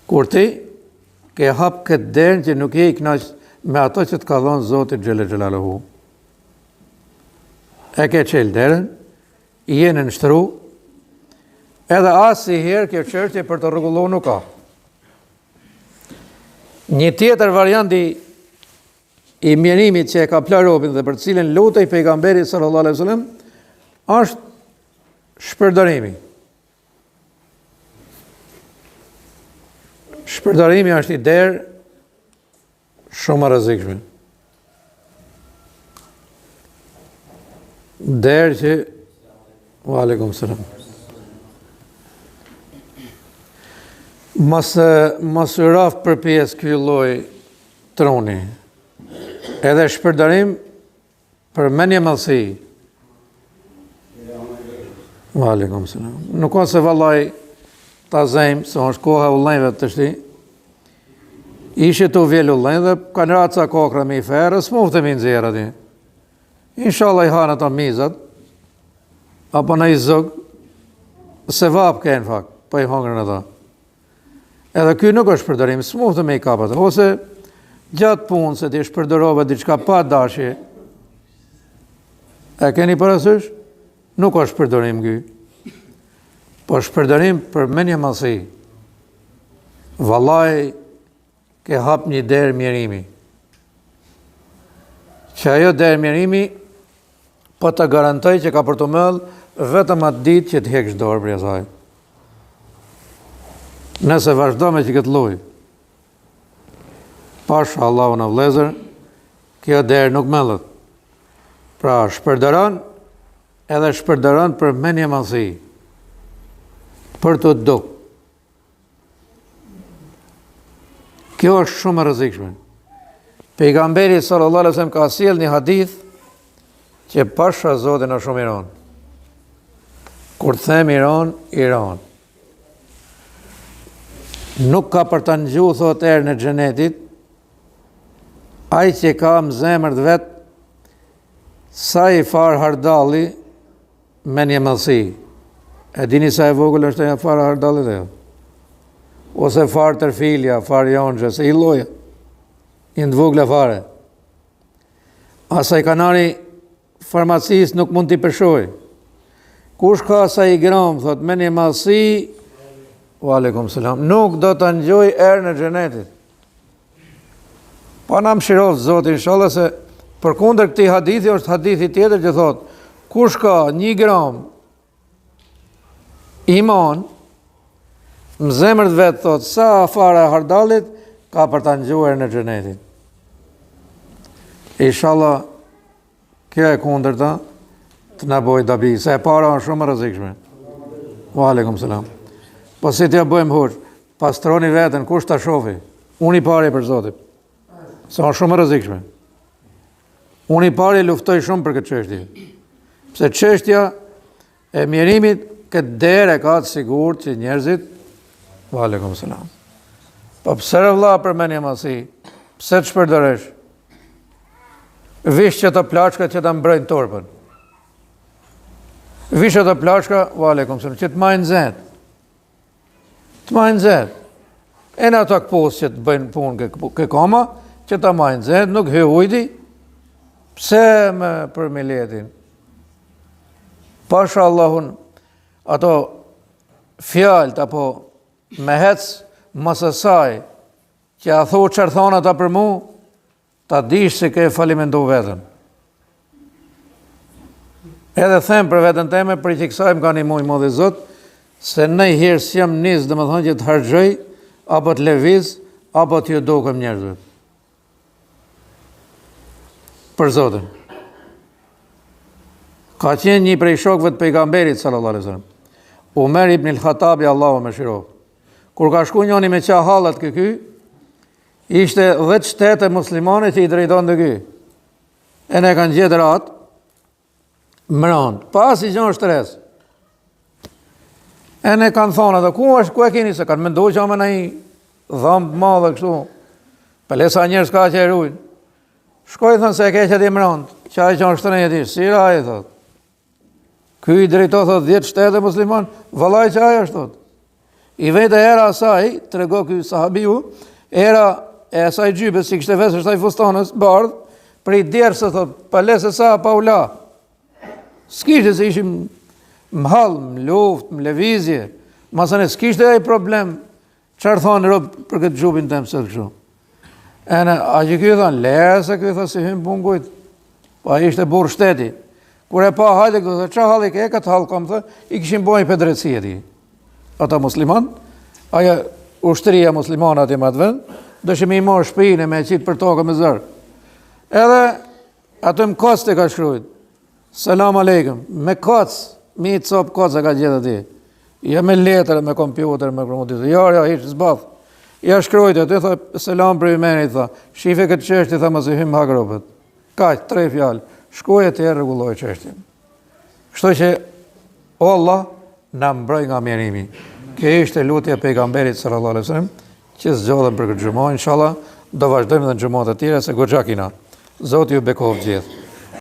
Kur ti ke hap këtë derën që nuk je i kënaq me ato që të ka dhënë Zoti xhelle xhelaluhu. E ke çel derën, je në nështru, edhe asnjëherë kjo çështje për të rregulluar nuk ka. Një tjetër variant i mjerimit që e ka pla robin dhe për cilën lutej pejgamberi sallallahu alaihi wasallam është shpërdarimi. Shpërdarimi është i derë shumë e rrezikshme. Derë që wa alaikum salam. Mos raf për pjesë ky lloj troni. Edhe shpërdarim për mendje mallësi. Wa alaikum salam. Nuk ka se vallaj ta zejmë, se është koha e ullënjve të shti. Ishe të vjellë ullënjë dhe kanë raca kokra me i ferë, s'muftë e mi nëzirë ati. Inshallah i hanë ata mizat, apo në i zëgë, se vapë ke në fakt, pa i hongërën ata. Edhe ky nuk është shpërdarim, s'muftë me i kapat, ose gjatë punë se ti shpërdërove diçka pa dashje. E keni parasysh? Nuk është shpërdarim ky. Po shpërdarim për mendje mallësi. Vallaj ke hap një derë mjerimi. Që ajo derë mjerimi po të garantoj që ka për të mëllë vetëm atë ditë që të heksh dorë për asaj. Nëse vazhdo me që këtë lloj, pash Allahu në vlezër, kjo derë nuk mëllët. Pra shpërdaron edhe shpërdaron për mendje mallësi. Për të duk. Kjo është shumë e rrezikshme. Pejgamberi sallallahu alaihi wasallam ka sjell një hadith që pasha Zotin është shumë i rënd. Kur them i rënd. Nuk ka për të ngjuar thot erë në xhenetit, ai që ka në zemër të vet sa i far hardalli me një mallësi. E dini sa e vogël është e fara hardallit e jo? Ose farë tërfilja, farë jonxhe, se i loja. I në vogla fare. Asaj kanari farmacisë nuk mund t'i përshoj. Kush ka sa i gram, thot, me një mallësi, wa alaikum salam, nuk do të ngjoj erë në xhenetit. Pa na mëshiroft Zoti inshallah se përkundër këtij hadithi është hadithi tjetër që thot, kush ka 1 gram iman, në zemër të vetë thot, sa fara e hardallit, ka për të ngjuar në xhenetin. Inshallah, kjo e kundërta të na bëjë dobi, se e para është shumë e rrezikshme. Wa alaikum salam. Po si t'ja bëjmë hoxh, pastroni veten, kush ta shofi? Unë i pari për Zotin. Se është shumë e rrezikshme. Unë i pari luftoj shumë për këtë çështje. Pse çështja e mjerimit këtë derë e ka të sigurt që njerëzit, wa alaikum salam. Po pse vëlla për mendje mallësi? Pse të shpërdoresh? Vish që të plaçka që të mbrojnë torpën. Vish që të plaçka, wa alaikum salam, që të majnë zet. Të majnë zet. E në ato këpos që të bëjnë punë kë koma, që të majnë zet, nuk hy ujdi. Pse me për miletin? Pasha Allahun, ato fjalt apo me hec mësësaj që a thot qërë thonë ata për mu, ta dish se ke falimentu vetën. Edhe them për vetën teme, për që kësaj më ka një mujë më dhe Zot, se në i hirë si jam njës dhe më thonë që të hargjëj, apo të leviz, apo të ju dokëm njerëzve. Për Zotën. Ka qenë një prej shokëve të pejgamberit sallallahu alaihi wasallam. Umer ibn al-Khattabi, Allahu më shiro. Kur ka shku njoni me qa hallat ky, ishte 10 shtete muslimane që i drejton dhe ky. E ne kanë gjetur atë, mërand, pas i gjon shtres. E ne kanë thonë atë, ku e keni se kanë mendu që ame në i dhamë të madhe kështu. Pëlesa njerës ka që e rujnë. Shkoj thënë se e keqet i mërand, që a i gjon shtres i sira a i thot. Ky i drejto thot 10 shtete musliman, vallaj që aja është thot. I vete era asaj, të rego ky sahabiu, era e asaj gjybe, si kështë e vesë është taj fustanës, bardh, për i djerë se thot, pa lese sa, pa ula. S'kishte se ishim më halë, më luft, më levizje, masane s'kishte e problem, qërë thonë rëbë për këtë gjubin të mësët kështu. A që kjo thonë, lere se kjo thonë si hymë pungujt, pa ishte burë shteti. Kur e pa hajde, kjo thonë, qa halë i ke, këtë halë kam thë, i këshim bojnë për drejtësia ti. Ata musliman, aja ushtëria muslimana ati më atë vend, dëshim i morë shpijin e me qitë për tokë me zërë. Edhe, atë më kocë të ka shkrujt, selam aleikum, me kocë, mi të sopë kocë e ka gjithë ati. Ja me letër, me kompjuter, me kromotisë, ja, hiqë, zbath. Ja shkrujt, atë i tha, selam për i meni, tha, shife këtë qeshti, tha, më si hymë hagropët. Kaq, 3 fjalë, shkoj e të rregulloj qeshtin. Kështu që, o Allah, na mbroj nga mjerimi. Kjo ishte lutja e pejgamberit sallallahu alaihi wasallam, që zgjodhen për këtë xhumë, inshallah, do vazhdojmë edhe në xhumat e tjera se goxha kina. Zoti ju bekov gjithë.